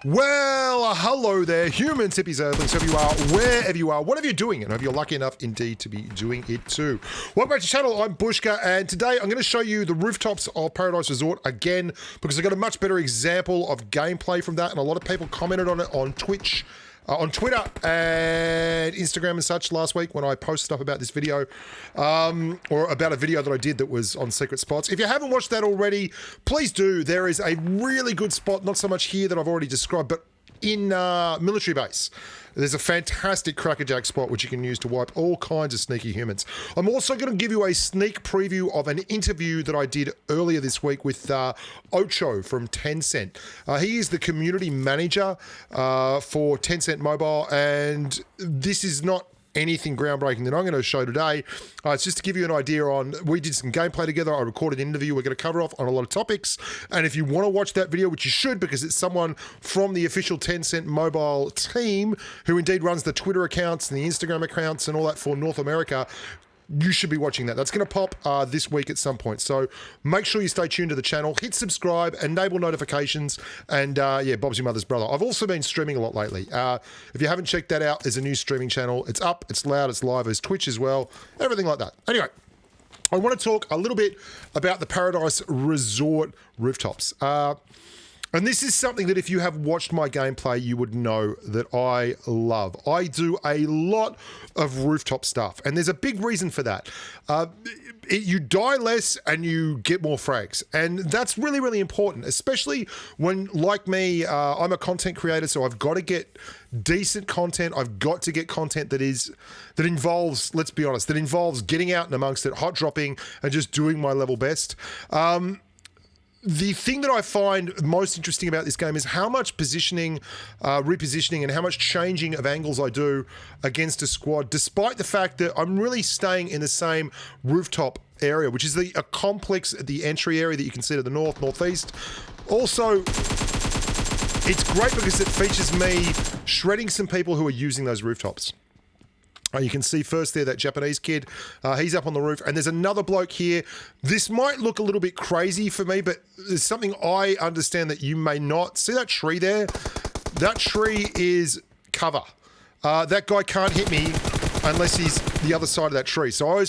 Well, hello there, humans, hippies, earthlings, whoever you are, wherever you are, whatever you're doing, and I hope you're lucky enough indeed to be doing it too. Welcome back to the channel, I'm Bushka, and today I'm going to show you the rooftops of Paradise Resort again, because I got a much better example of gameplay from that, and a lot of people commented on it on Twitch, on Twitter and Instagram and such last week when I posted up about this video, or about a video that I did that was on secret spots. If you haven't watched that already, please do. There is a really good spot, not so much here that I've already described, but in military base. There's a fantastic crackerjack spot which you can use to wipe all kinds of sneaky humans. I'm also going to give you a sneak preview of an interview that I did earlier this week with Ocho from Tencent. He is the community manager for Tencent Mobile, and this is not anything groundbreaking that I'm going to show today. It's just to give you an idea on, we did some gameplay together. I recorded an interview we're going to cover off on a lot of topics. And if you want to watch that video, which you should, because it's someone from the official Tencent mobile team who indeed runs the Twitter accounts and the Instagram accounts and all that for North America, you should be watching that. That's going to pop this week at some point. So make sure you stay tuned to the channel, hit subscribe, enable notifications, and yeah, Bob's your mother's brother. I've also been streaming a lot lately. If you haven't checked that out, there's a new streaming channel. It's up, it's loud, it's live, there's Twitch as well, everything like that. Anyway, I want to talk a little bit about the Paradise Resort rooftops. And this is something that if you have watched my gameplay, you would know that I love. I do a lot of rooftop stuff, and there's a big reason for that. You die less and you get more frags, and that's really, really important, especially when, like me, I'm a content creator, so I've got to get decent content. I've got to get content that involves, let's be honest, that involves getting out and amongst it, hot dropping, and just doing my level best. The thing that I find most interesting about this game is how much positioning, repositioning, and how much changing of angles I do against a squad, despite the fact that I'm really staying in the same rooftop area, which is a complex at the entry area that you can see to the north, northeast. Also, it's great because it features me shredding some people who are using those rooftops. You can see first there that Japanese kid, he's up on the roof, and there's another bloke here. This might look a little bit crazy for me, but there's something I understand that you may not. See that tree there? That tree is cover. That guy can't hit me unless he's the other side of that tree. So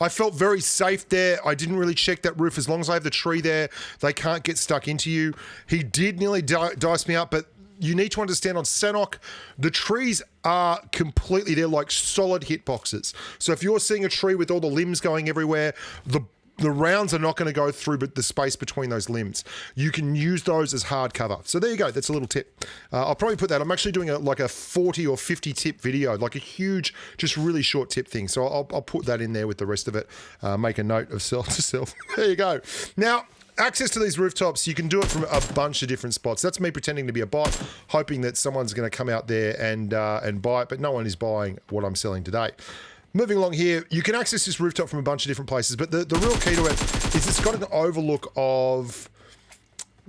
I felt very safe there. I didn't really check that roof. As long as I have the tree there, they can't get stuck into you. He did nearly dice me up, but you need to understand on Sanhok, the trees are completely, they're like solid hitboxes. So if you're seeing a tree with all the limbs going everywhere, the rounds are not going to go through the space between those limbs. You can use those as hard cover. So there you go. That's a little tip. I'll probably put that. I'm actually doing like a 40 or 50 tip video, like a huge, just really short tip thing. So I'll put that in there with the rest of it. Make a note of self to self. There you go. Now, access to these rooftops, you can do it from a bunch of different spots. That's me pretending to be a bot, hoping that someone's going to come out there and buy it, but no one is buying what I'm selling today. Moving along here, you can access this rooftop from a bunch of different places, but the real key to it is it's got an overlook of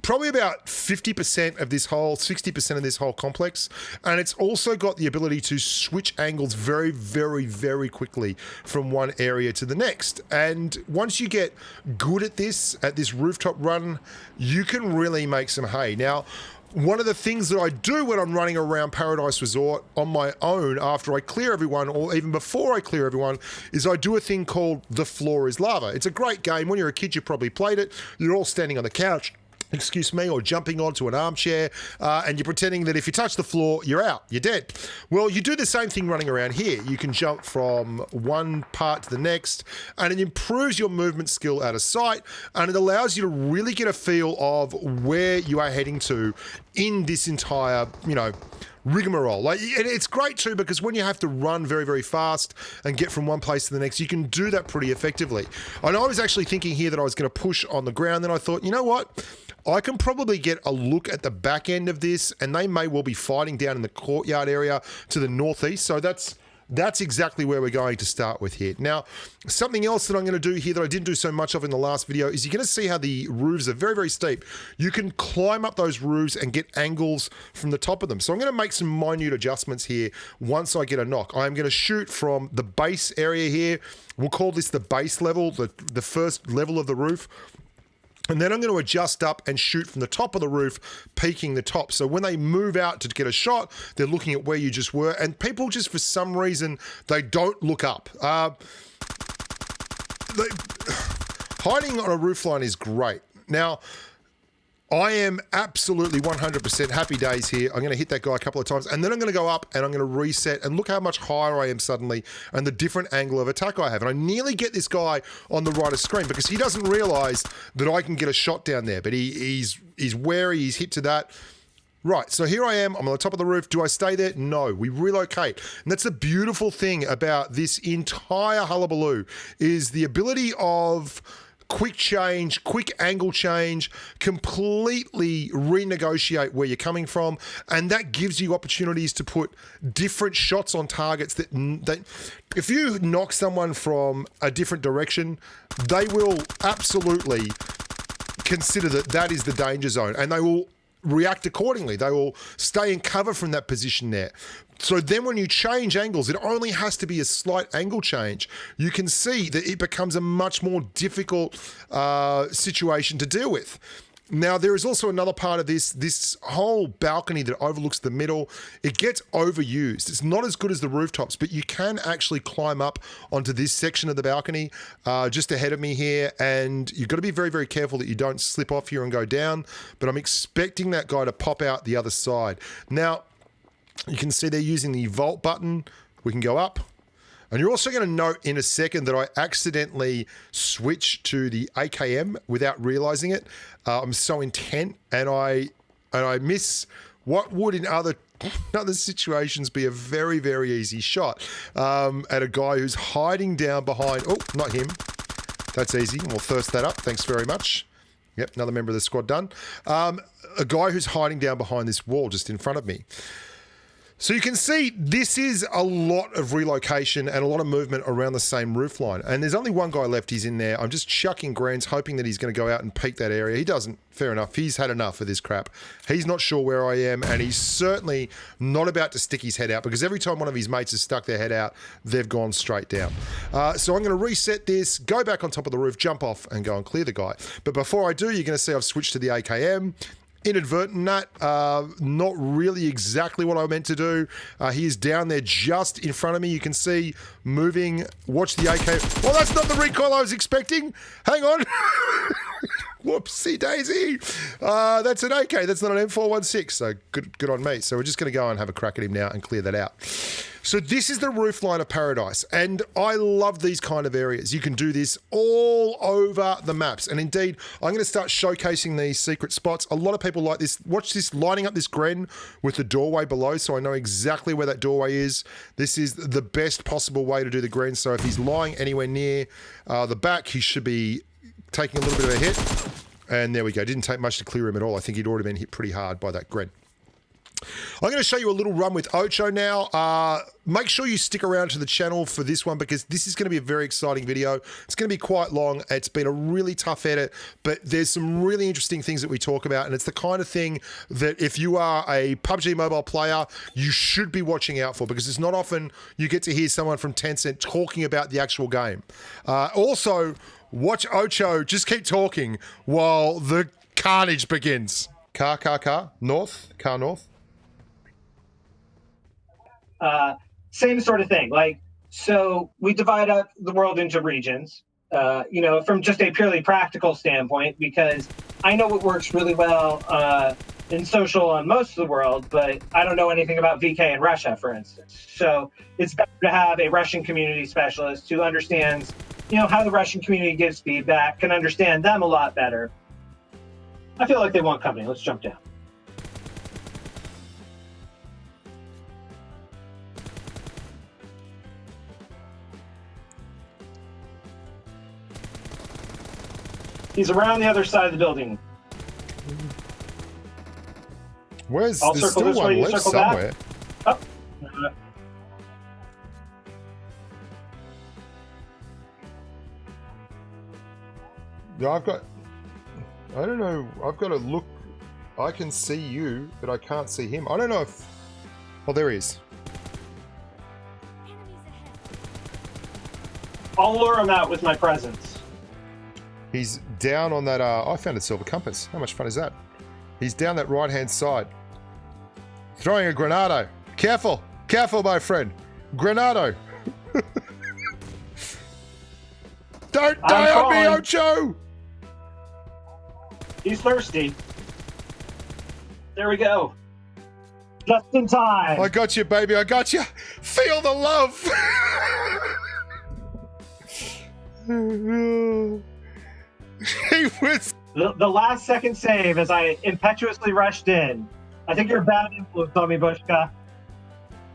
probably about 50% of this whole, 60% of this whole complex. And it's also got the ability to switch angles very, very, very quickly from one area to the next. And once you get good at this rooftop run, you can really make some hay. Now, one of the things that I do when I'm running around Paradise Resort on my own after I clear everyone, or even before I clear everyone, is I do a thing called The Floor is Lava. It's a great game. When you're a kid, you probably played it. You're all standing on the couch, excuse me, or jumping onto an armchair, and you're pretending that if you touch the floor, you're out, you're dead. Well, you do the same thing running around here. You can jump from one part to the next, and it improves your movement skill out of sight, and it allows you to really get a feel of where you are heading to in this entire, rigmarole. Like, and it's great too, because when you have to run very, very fast and get from one place to the next, you can do that pretty effectively. And I was actually thinking here that I was going to push on the ground, then I thought, you know what? I can probably get a look at the back end of this, and they may well be fighting down in the courtyard area to the northeast. So that's exactly where we're going to start with here. Now, something else that I'm going to do here that I didn't do so much of in the last video is you're going to see how the roofs are very, very steep. You can climb up those roofs and get angles from the top of them. So I'm going to make some minute adjustments here once I get a knock. I'm going to shoot from the base area here. We'll call this the base level, the first level of the roof. And then I'm going to adjust up and shoot from the top of the roof, peaking the top. So when they move out to get a shot, they're looking at where you just were. And people just, for some reason, they don't look up. Hiding on a roofline is great. Now, I am absolutely 100% happy days here. I'm going to hit that guy a couple of times, and then I'm going to go up and I'm going to reset, and look how much higher I am suddenly and the different angle of attack I have. And I nearly get this guy on the right of screen because he doesn't realize that I can get a shot down there, but he's wary, he's hit to that. Right, so here I am, I'm on the top of the roof. Do I stay there? No, we relocate. And that's the beautiful thing about this entire Hullabaloo, is the ability of quick change, quick angle change, completely renegotiate where you're coming from, and that gives you opportunities to put different shots on targets that if you knock someone from a different direction, they will absolutely consider that that is the danger zone, and they will react accordingly. They will stay in cover from that position there. So then when you change angles, it only has to be a slight angle change. You can see that it becomes a much more difficult situation to deal with. Now, there is also another part of this whole balcony that overlooks the middle. It gets overused. It's not as good as the rooftops, but you can actually climb up onto this section of the balcony just ahead of me here, and you've got to be very, very careful that you don't slip off here and go down, but I'm expecting that guy to pop out the other side. Now, you can see they're using the vault button. We can go up. And you're also going to note in a second that I accidentally switched to the AKM without realizing it. I'm so intent, and I miss what would in other situations be a very, very easy shot at a guy who's hiding down behind. Oh, not him. That's easy. We'll thirst that up. Thanks very much. Yep, another member of the squad done. A guy who's hiding down behind this wall just in front of me. So you can see this is a lot of relocation and a lot of movement around the same roof line. And there's only one guy left. He's in there. I'm just chucking grants, hoping that he's going to go out and peek that area. He doesn't. Fair enough. He's had enough of this crap. He's not sure where I am, and he's certainly not about to stick his head out, because every time one of his mates has stuck their head out, they've gone straight down. So I'm going to reset this, go back on top of the roof, jump off, and go and clear the guy. But before I do, you're going to see I've switched to the AKM. Inadvertent that, not really exactly what I meant to do. He is down there just in front of me. You can see moving. Watch the AK. Well, that's not the recoil I was expecting. Hang on. Whoopsie daisy. That's an AK. That's not an M416. So good on me. So we're just going to go and have a crack at him now and clear that out. So this is the roof line of Paradise, and I love these kind of areas. You can do this all over the maps, and indeed, I'm going to start showcasing these secret spots. A lot of people like this. Watch this, lining up this gren with the doorway below, so I know exactly where that doorway is. This is the best possible way to do the gren, so if he's lying anywhere near the back, he should be taking a little bit of a hit. And there we go. Didn't take much to clear him at all. I think he'd already been hit pretty hard by that gren. I'm going to show you a little run with Ocho now. Make sure you stick around to the channel for this one, because this is going to be a very exciting video. It's going to be quite long. It's been a really tough edit, but there's some really interesting things that we talk about, and it's the kind of thing that if you are a PUBG mobile player, you should be watching out for, because it's not often you get to hear someone from Tencent talking about the actual game. Also, watch Ocho just keep talking while the carnage begins. Car, north, car north. Same sort of thing. Like, so we divide up the world into regions, from just a purely practical standpoint, because I know what works really well in social on most of the world, but I don't know anything about VK in Russia, for instance. So it's better to have a Russian community specialist who understands, how the Russian community gives feedback, can understand them a lot better. I feel like they want company. Let's jump down. He's around the other side of the building. Where's there's still one left somewhere? Oh. Yeah, I don't know. I've got to look. I can see you, but I can't see him. I don't know if... Oh, there he is. I'll lure him out with my presence. He's down on that, I found a silver compass. How much fun is that? He's down that right-hand side. Throwing a granado. Careful. Careful, my friend. Granado. Don't die on me, Ocho! He's thirsty. There we go. Just in time. I got you, baby. I got you. Feel the love. He was... The last second save as I impetuously rushed in. I think you're a bad influence on me, Bushka.